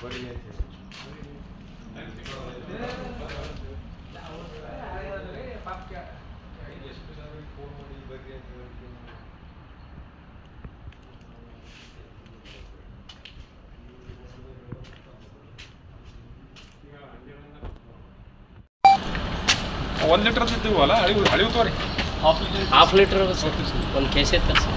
1 litre ಇದ್ದೀವಲ್ಲ ಅಳಿವು ತೋರಿ half litre ಒಂದು case ಐತೆ ಸರ್.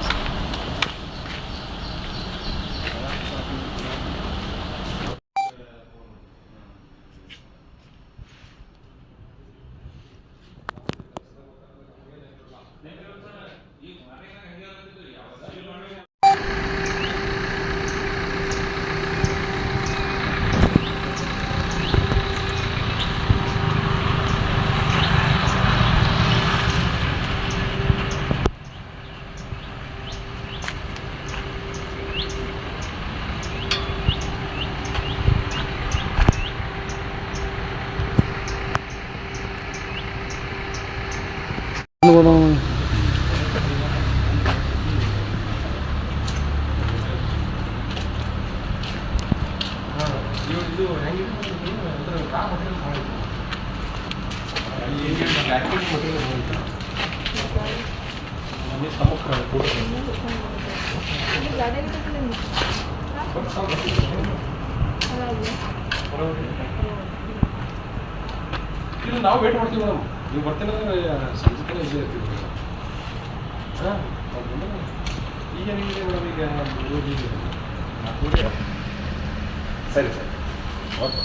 ನಾವು ವೇಟ್ ಮಾಡ್ತೀವಿ ಮೇಡಮ್. ನೀವು ಬರ್ತೀನಿ ಸಂಜೆ ತನಕ ಇಲ್ಲೇ ಇರ್ತೀವಿ ಹಾಂ. ಈಗೇನಿದೆ ಮೇಡಮ್, ಈಗ ಸರಿ ಸರಿ ಓಕೆ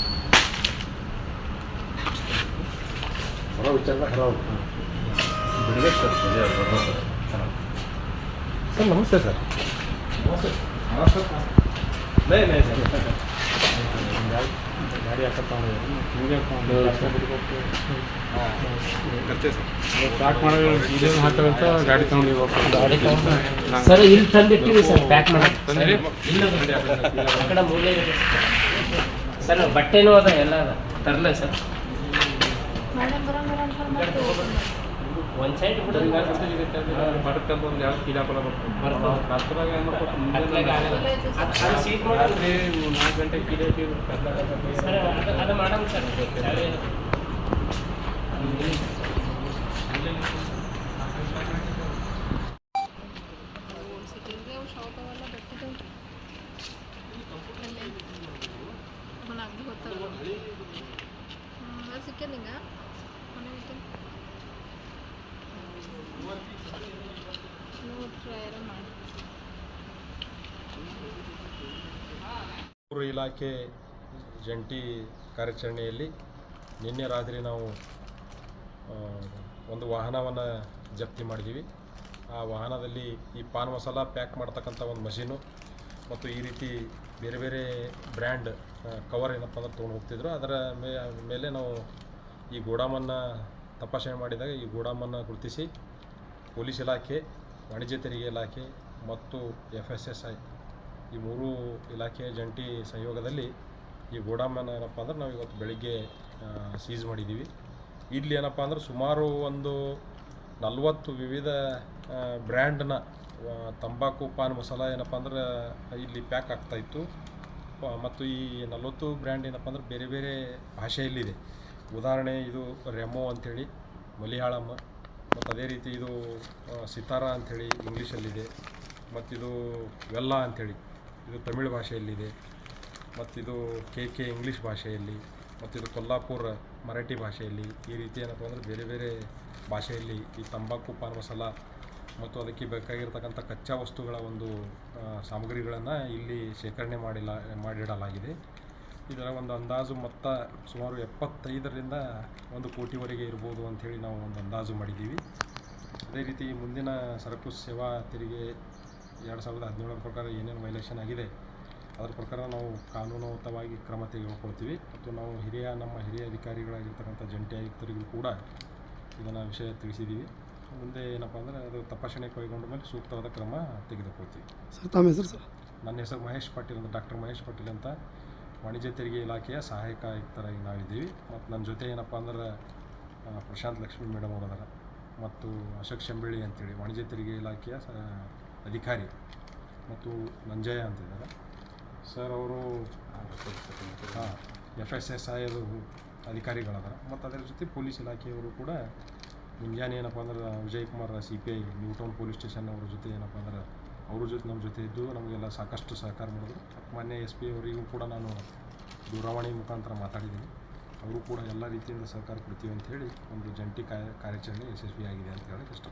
ಹೊರ ವಿಚಾರ ಹೊರ ಬಿಡಬೇಕು ಸರ್. ಸರ್ ನಮಸ್ತೆ ಸರ್. ನಮಸ್ತೆ ನಮಸ್ತೆ ನೈ ನೈ ಸರ್ गाड़ी हाकत निಮಗೆ ಪ್ಯಾಕ್ ಮಾಡೋದು ಹಾಕಂತ ಗಾಡಿ ತಗೊಂಡು ಹೋಗ್ಬೇಕು ಸರ್. ಇಲ್ಲಿ ತಂದಿಟ್ಟಿವಿ ಸರ್, ಪ್ಯಾಕ್ ಮಾಡೋದು ಆ ಕಡೆ ಮೂಲೆ ಸರ್. ಬಟ್ಟೆನೂ ಅದ, ಎಲ್ಲ ಅದ, ತರಲ ಸರ್. ಒಂದು ಸೈಡ್ ಬಿಡೋದು ಬರ್ತಂತ ಒಂದು ಯಾವ ಕಿಲಾಪಲ ಬರ್ತಾರೆ ಏನು ಮಾಡ್ಕೊಟ್ಟು ಸೀಟ್ ಮಾಡೋದು 4 ಗಂಟೆ ಕಿಲೋ ಸರ್. ಅದು ಮಾಡೋಣ ಸರ್. ಇಲಾಖೆ ಜಂಟಿ ಕಾರ್ಯಾಚರಣೆಯಲ್ಲಿ ನಿನ್ನೆ ರಾತ್ರಿ ನಾವು ಒಂದು ವಾಹನವನ್ನು ಜಪ್ತಿ ಮಾಡಿದ್ದೀವಿ. ಆ ವಾಹನದಲ್ಲಿ ಈ ಪಾನ್ ಮಸಾಲ ಪ್ಯಾಕ್ ಮಾಡ್ತಕ್ಕಂಥ ಒಂದು ಮಷೀನು ಮತ್ತು ಈ ರೀತಿ ಬೇರೆ ಬೇರೆ ಬ್ರ್ಯಾಂಡ್ ಕವರ್ ಏನಪ್ಪ ಅಂದ್ರೆ ತೊಗೊಂಡು ಹೋಗ್ತಿದ್ರು. ಅದರ ಮೇಲೆ ನಾವು ಈ ಗೋಡಾಮನ್ನು ತಪಾಸಣೆ ಮಾಡಿದಾಗ ಈ ಗೋಡಾಮನ್ನು ಗುರುತಿಸಿ ಪೊಲೀಸ್ ಇಲಾಖೆ, ವಾಣಿಜ್ಯ ತೆರಿಗೆ ಇಲಾಖೆ ಮತ್ತು FSSI ಈ 3 ಇಲಾಖೆಯ ಜಂಟಿ ಸಹಯೋಗದಲ್ಲಿ ಈ ಗೋಡಾಮನ್ನು ಏನಪ್ಪ ಅಂದ್ರೆ ನಾವು ಇವತ್ತು ಬೆಳಿಗ್ಗೆ ಸೀಸ್ ಮಾಡಿದ್ದೀವಿ. ಇಲ್ಲಿ ಏನಪ್ಪ ಅಂದ್ರೆ ಸುಮಾರು ಒಂದು 40 ವಿವಿಧ ಬ್ರ್ಯಾಂಡ್ನ ತಂಬಾಕು ಪಾನ್ ಮಸಾಲ ಏನಪ್ಪ ಅಂದ್ರೆ ಇಲ್ಲಿ ಪ್ಯಾಕ್ ಆಗ್ತಾಯಿತ್ತು. ಮತ್ತು ಈ 40 ಬ್ರ್ಯಾಂಡ್ ಏನಪ್ಪ ಅಂದ್ರೆ ಬೇರೆ ಬೇರೆ ಭಾಷೆಯಲ್ಲಿದೆ. ಉದಾಹರಣೆ ಇದು ರೆಮೋ ಅಂಥೇಳಿ ಮಲಯಾಳಂ, ಮತ್ತು ಅದೇ ರೀತಿ ಇದು ಸಿತಾರ ಅಂಥೇಳಿ ಇಂಗ್ಲೀಷಲ್ಲಿದೆ, ಮತ್ತಿದು ವೆಲ್ಲ ಅಂಥೇಳಿ ಇದು ತಮಿಳು ಭಾಷೆಯಲ್ಲಿದೆ, ಮತ್ತಿದು KK ಇಂಗ್ಲೀಷ್ ಭಾಷೆಯಲ್ಲಿ, ಮತ್ತಿದು ಕೊಲ್ಲಾಪುರ ಮರಾಠಿ ಭಾಷೆಯಲ್ಲಿ. ಈ ರೀತಿ ಏನಪ್ಪ ಅಂದರೆ ಬೇರೆ ಬೇರೆ ಭಾಷೆಯಲ್ಲಿ ಈ ತಂಬಾಕು ಪಾನ್ ಮಸಾಲ ಮತ್ತು ಅದಕ್ಕೆ ಬೇಕಾಗಿರ್ತಕ್ಕಂಥ ಕಚ್ಚಾ ವಸ್ತುಗಳ ಒಂದು ಸಾಮಗ್ರಿಗಳನ್ನು ಇಲ್ಲಿ ಶೇಖರಣೆ ಮಾಡಿಡಲಾಗಿದೆ. ಇದರ ಒಂದು ಅಂದಾಜು ಮೊತ್ತ ಸುಮಾರು 75ರಿಂದ 1 ಕೋಟಿವರೆಗೆ ಇರ್ಬೋದು ಅಂಥೇಳಿ ನಾವು ಒಂದು ಅಂದಾಜು ಮಾಡಿದ್ದೀವಿ. ಅದೇ ರೀತಿ ಮುಂದಿನ ಸರಕು ಸೇವಾ ತೆರಿಗೆ 2017 ಪ್ರಕಾರ ಏನೇನು ವೈಲೇಷನ್ ಆಗಿದೆ ಅದರ ಪ್ರಕಾರ ನಾವು ಕಾನೂನುಬದ್ಧವಾಗಿ ಕ್ರಮ ತೆಗೆದುಕೊಳ್ತೀವಿ. ಮತ್ತು ನಾವು ನಮ್ಮ ಹಿರಿಯ ಅಧಿಕಾರಿಗಳಾಗಿರ್ತಕ್ಕಂಥ ಜಂಟಿ ಆಯುಕ್ತರಿಗೂ ಕೂಡ ಇದನ್ನು ವಿಷಯ ತಿಳಿಸಿದ್ದೀವಿ. ಮುಂದೆ ಏನಪ್ಪ ಅಂದರೆ ಅದು ತಪಾಸಣೆ ಕೈಗೊಂಡ ಮೇಲೆ ಸೂಕ್ತವಾದ ಕ್ರಮ ತೆಗೆದುಕೊಳ್ತೀವಿ. ಸರ್ ತಮ್ಮ ಹೆಸರು ಸರ್? ನನ್ನ ಹೆಸರು ಮಹೇಶ್ ಪಾಟೀಲ್ ಅಂತ, ಡಾಕ್ಟರ್ ಮಹೇಶ್ ಪಾಟೀಲ್ ಅಂತ, ವಾಣಿಜ್ಯ ತೆರಿಗೆ ಇಲಾಖೆಯ ಸಹಾಯಕ ಆಯುಕ್ತರಾಗಿ ನಾವಿದ್ದೀವಿ. ಮತ್ತು ನನ್ನ ಜೊತೆ ಏನಪ್ಪ ಅಂದ್ರೆ ಪ್ರಶಾಂತ್ ಲಕ್ಷ್ಮಿ ಮೇಡಮ್ ಅವರದಾರ, ಮತ್ತು ಅಶೋಕ್ ಶಂಬಿಳಿ ಅಂತೇಳಿ ವಾಣಿಜ್ಯ ತೆರಿಗೆ ಇಲಾಖೆಯ ಅಧಿಕಾರಿ, ಮತ್ತು ನಂಜಯ್ಯ ಅಂತಿದ್ದಾರೆ. ಸರ್ ಅವರು FSSI ಅದು ಅಧಿಕಾರಿಗಳದ ಮತ್ತು ಅದರ ಜೊತೆ ಪೊಲೀಸ್ ಇಲಾಖೆಯವರು ಕೂಡ ಮುಂಜಾನೆ ಏನಪ್ಪ ಅಂದ್ರೆ Vijayakumar CPI new town police station ಅವ್ರ ಜೊತೆ ಏನಪ್ಪ ಅಂದ್ರೆ ಅವ್ರ ಜೊತೆ ನಮ್ಮ ಜೊತೆ ಇದ್ದು ನಮಗೆಲ್ಲ ಸಾಕಷ್ಟು ಸಹಕಾರ ಮಾಡಿದ್ರು. ಮಾನ್ಯ SP ಅವರಿಗೂ ಕೂಡ ನಾನು ದೂರವಾಣಿ ಮುಖಾಂತರ ಮಾತಾಡಿದ್ದೀನಿ. ಅವರು ಕೂಡ ಎಲ್ಲ ರೀತಿಯಿಂದ ಸಹಕಾರ ಕೊಡ್ತೀವಿ ಅಂಥೇಳಿ ಒಂದು ಜಂಟಿ ಕಾರ್ಯಾಚರಣೆ ಯಶಸ್ವಿಯಾಗಿದೆ ಅಂತ ಹೇಳಕ್ಕೆ ಇಷ್ಟ.